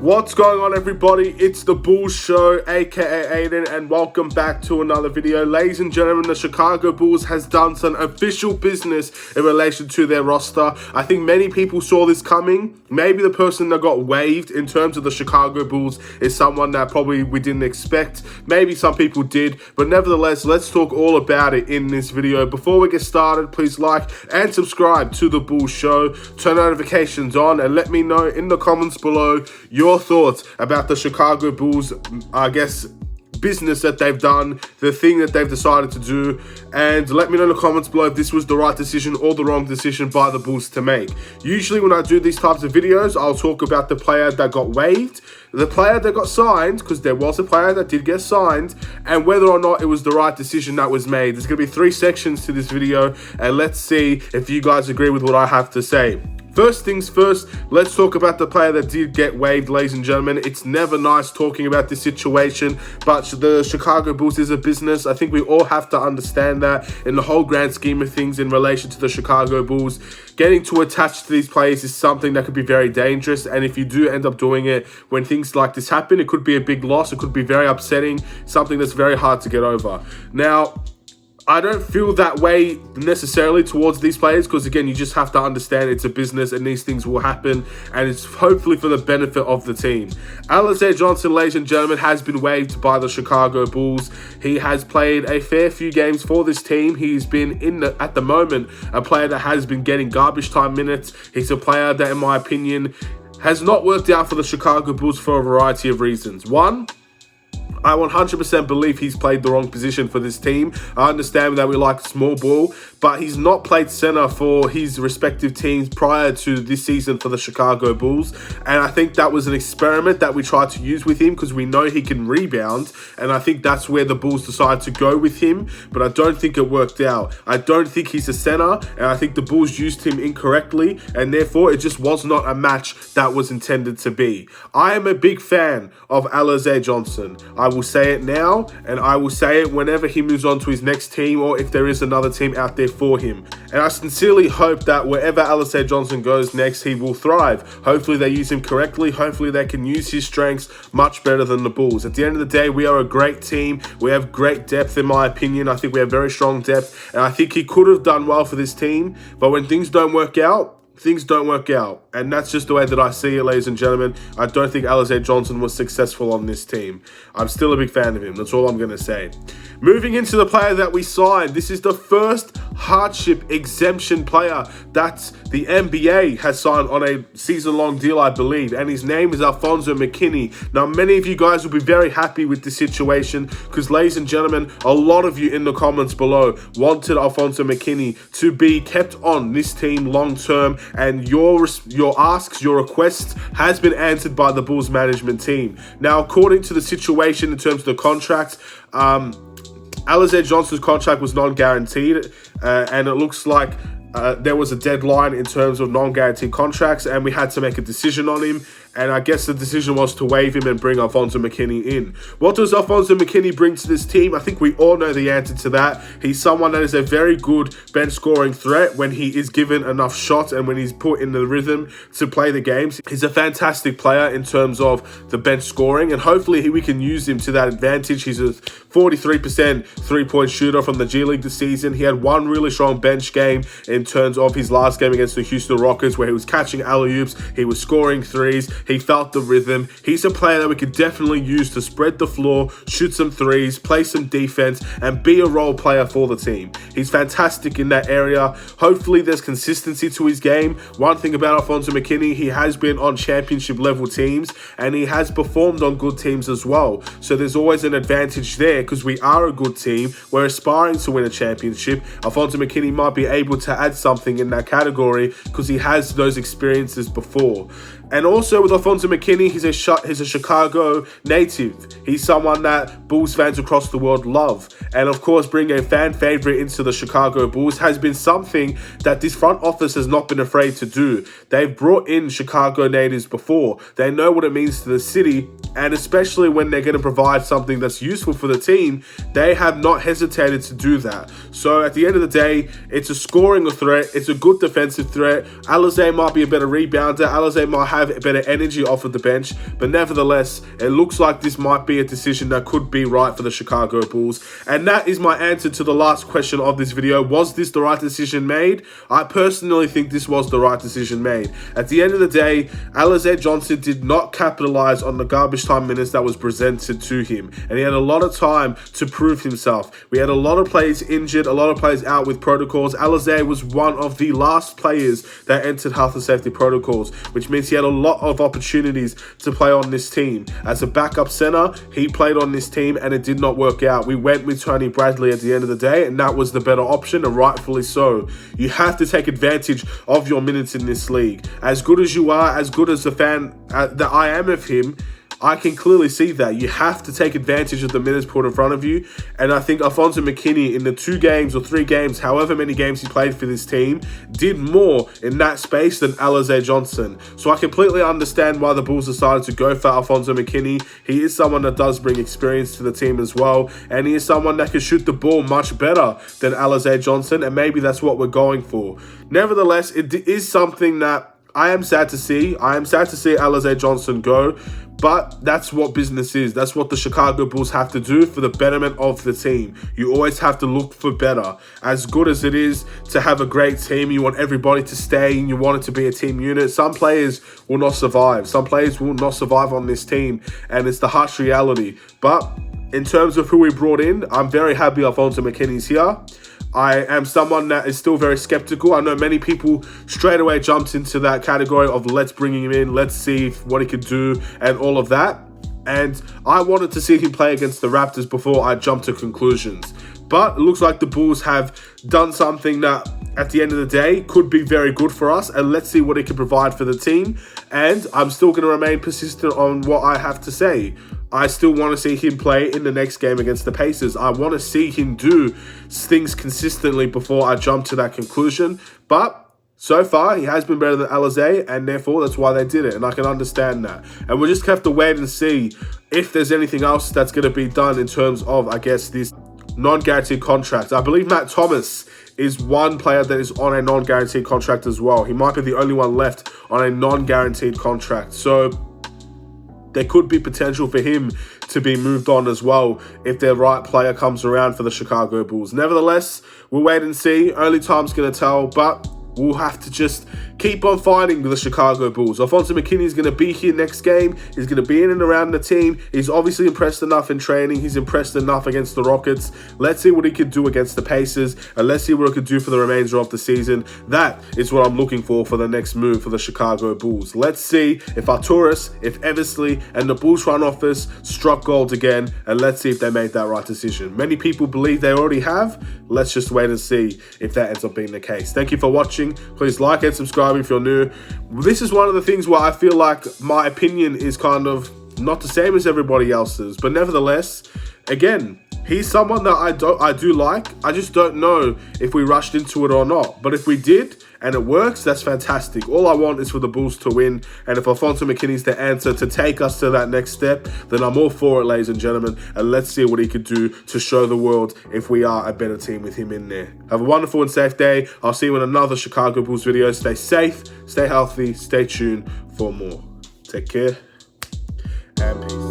What's going on, everybody? It's the Bulls Show, aka Aidan, and welcome back to another video. Ladies and gentlemen, the Chicago Bulls has done some official business in relation to their roster. I think many people saw this coming. Maybe the person that got waived in terms of the Chicago Bulls is someone that probably we didn't expect. Maybe some people did, but nevertheless, let's talk all about it in this video. Before we get started, please like and subscribe to the Bulls Show. Turn notifications on and let me know in the comments below your thoughts about the Chicago Bulls, business that they've done, the thing that they've decided to do, and let me know in the comments below if this was the right decision or the wrong decision by the Bulls to make. Usually when I do these types of videos, I'll talk about the player that got waived, the player that got signed, because there was a player that did get signed, and whether or not it was the right decision that was made. There's going to be 3 sections to this video, and let's see if you guys agree with what I have to say. First things first, let's talk about the player that did get waived, ladies and gentlemen. It's never nice talking about this situation, but the Chicago Bulls is a business. I think we all have to understand that in the whole grand scheme of things in relation to the Chicago Bulls. Getting too attached to these players is something that could be very dangerous, and if you do end up doing it when things like this happen, it could be a big loss. It could be very upsetting, something that's very hard to get over. Now, I don't feel that way necessarily towards these players because, again, you just have to understand it's a business and these things will happen, and it's hopefully for the benefit of the team. Alize Johnson, ladies and gentlemen, has been waived by the Chicago Bulls. He has played a fair few games for this team. He's been, at the moment, a player that has been getting garbage time minutes. He's a player that, in my opinion, has not worked out for the Chicago Bulls for a variety of reasons. One, I 100% believe he's played the wrong position for this team. I understand that we like small ball, but he's not played center for his respective teams prior to this season for the Chicago Bulls. And I think that was an experiment that we tried to use with him because we know he can rebound. And I think that's where the Bulls decided to go with him. But I don't think it worked out. I don't think he's a center. And I think the Bulls used him incorrectly. And therefore, it just was not a match that was intended to be. I am a big fan of Alize Johnson. I will say it now, and I will say it whenever he moves on to his next team or if there is another team out there for him. And I sincerely hope that wherever Alize Johnson goes next, he will thrive. Hopefully they use him correctly. Hopefully they can use his strengths much better than the Bulls. At the end of the day, we are a great team. We have great depth, in my opinion. I think we have very strong depth, and I think he could have done well for this team. But when things don't work out, things don't work out, and that's just the way that I see it, ladies and gentlemen. I don't think Alize Johnson was successful on this team. I'm still a big fan of him. That's all I'm going to say. Moving into the player that we signed, this is the first hardship exemption player that the NBA has signed on a season-long deal, I believe, and his name is Alfonzo McKinnie. Now, many of you guys will be very happy with this situation because, ladies and gentlemen, a lot of you in the comments below wanted Alfonzo McKinnie to be kept on this team long-term, and your asks, your requests has been answered by the Bulls management team. Now, according to the situation in terms of the contract, Alize Johnson's contract was non-guaranteed, and it looks like there was a deadline in terms of non-guaranteed contracts, and we had to make a decision on him. And I guess the decision was to waive him and bring Alfonzo McKinnie in. What does Alfonzo McKinnie bring to this team? I think we all know the answer to that. He's someone that is a very good bench scoring threat when he is given enough shots and when he's put in the rhythm to play the games. He's a fantastic player in terms of the bench scoring, and hopefully we can use him to that advantage. He's a 43% three-point shooter from the G League this season. He had one really strong bench game in terms of his last game against the Houston Rockets, where he was catching alley-oops, he was scoring threes, he felt the rhythm. He's a player that we could definitely use to spread the floor, shoot some threes, play some defense, and be a role player for the team. He's fantastic in that area. Hopefully there's consistency to his game. One thing about Alfonzo McKinnie, he has been on championship level teams, and he has performed on good teams as well. So there's always an advantage there because we are a good team. We're aspiring to win a championship. Alfonzo McKinnie might be able to add something in that category because he has those experiences before. And also with Alfonzo McKinnie, he's a Chicago native. He's someone that Bulls fans across the world love. And of course, bringing a fan favorite into the Chicago Bulls has been something that this front office has not been afraid to do. They've brought in Chicago natives before. They know what it means to the city, and especially when they're going to provide something that's useful for the team, they have not hesitated to do that. So at the end of the day, it's a scoring threat. It's a good defensive threat. Alize might be a better rebounder. Alize might have drive, better energy off of the bench. But nevertheless, it looks like this might be a decision that could be right for the Chicago Bulls. And that is my answer to the last question of this video. Was this the right decision made? I personally think this was the right decision made. At the end of the day, Alize Johnson did not capitalize on the garbage time minutes that was presented to him. And he had a lot of time to prove himself. We had a lot of players injured, a lot of players out with protocols. Alize was one of the last players that entered health and safety protocols, which means he had a lot of opportunities to play on this team. As a backup center, he played on this team and it did not work out. We went with Tony Bradley at the end of the day, and that was the better option, and rightfully so. You have to take advantage of your minutes in this league. As good as you are, as good as the fan that I am of him, I can clearly see that. You have to take advantage of the minutes put in front of you. And I think Alfonzo McKinnie, in the 2 games or 3 games, however many games he played for this team, did more in that space than Alize Johnson. So I completely understand why the Bulls decided to go for Alfonzo McKinnie. He is someone that does bring experience to the team as well. And he is someone that can shoot the ball much better than Alize Johnson. And maybe that's what we're going for. Nevertheless, it is something that I am sad to see. I am sad to see Alize Johnson go. But that's what business is. That's what the Chicago Bulls have to do for the betterment of the team. You always have to look for better. As good as it is to have a great team, you want everybody to stay and you want it to be a team unit. Some players will not survive. Some players will not survive on this team, and it's the harsh reality. But in terms of who we brought in, I'm very happy Alfonzo McKinnie's here. I am someone that is still very skeptical. I know many people straight away jumped into that category of let's bring him in, let's see what he can do and all of that. And I wanted to see him play against the Raptors before I jumped to conclusions. But it looks like the Bulls have done something that at the end of the day could be very good for us, and let's see what he can provide for the team. And I'm still going to remain persistent on what I have to say. I still want to see him play in the next game against the Pacers. I want to see him do things consistently before I jump to that conclusion. But so far, he has been better than Alize, and therefore that's why they did it, and I can understand that. And we'll just have to wait and see if there's anything else that's going to be done in terms of, I guess, this non-guaranteed contract. I believe Matt Thomas is one player that is on a non-guaranteed contract as well. He might be the only one left on a non-guaranteed contract. So there could be potential for him to be moved on as well if the right player comes around for the Chicago Bulls. Nevertheless, we'll wait and see. Only time's going to tell, but we'll have to just keep on fighting with the Chicago Bulls. Alfonzo McKinnie is going to be here next game. He's going to be in and around the team. He's obviously impressed enough in training. He's impressed enough against the Rockets. Let's see what he could do against the Pacers, and let's see what he could do for the remainder of the season. That is what I'm looking for the next move for the Chicago Bulls. Let's see if Arturas, if Eversley, and the Bulls front office struck gold again, and let's see if they made that right decision. Many people believe they already have. Let's just wait and see if that ends up being the case. Thank you for watching. Please like and subscribe if you're new. This is one of the things where I feel like my opinion is kind of not the same as everybody else's, but nevertheless, again, he's someone that I do like. I just don't know if we rushed into it or not. But if we did and it works, that's fantastic. All I want is for the Bulls to win. And if Alfonzo McKinnie's the answer to take us to that next step, then I'm all for it, ladies and gentlemen. And let's see what he could do to show the world if we are a better team with him in there. Have a wonderful and safe day. I'll see you in another Chicago Bulls video. Stay safe, stay healthy, stay tuned for more. Take care and peace.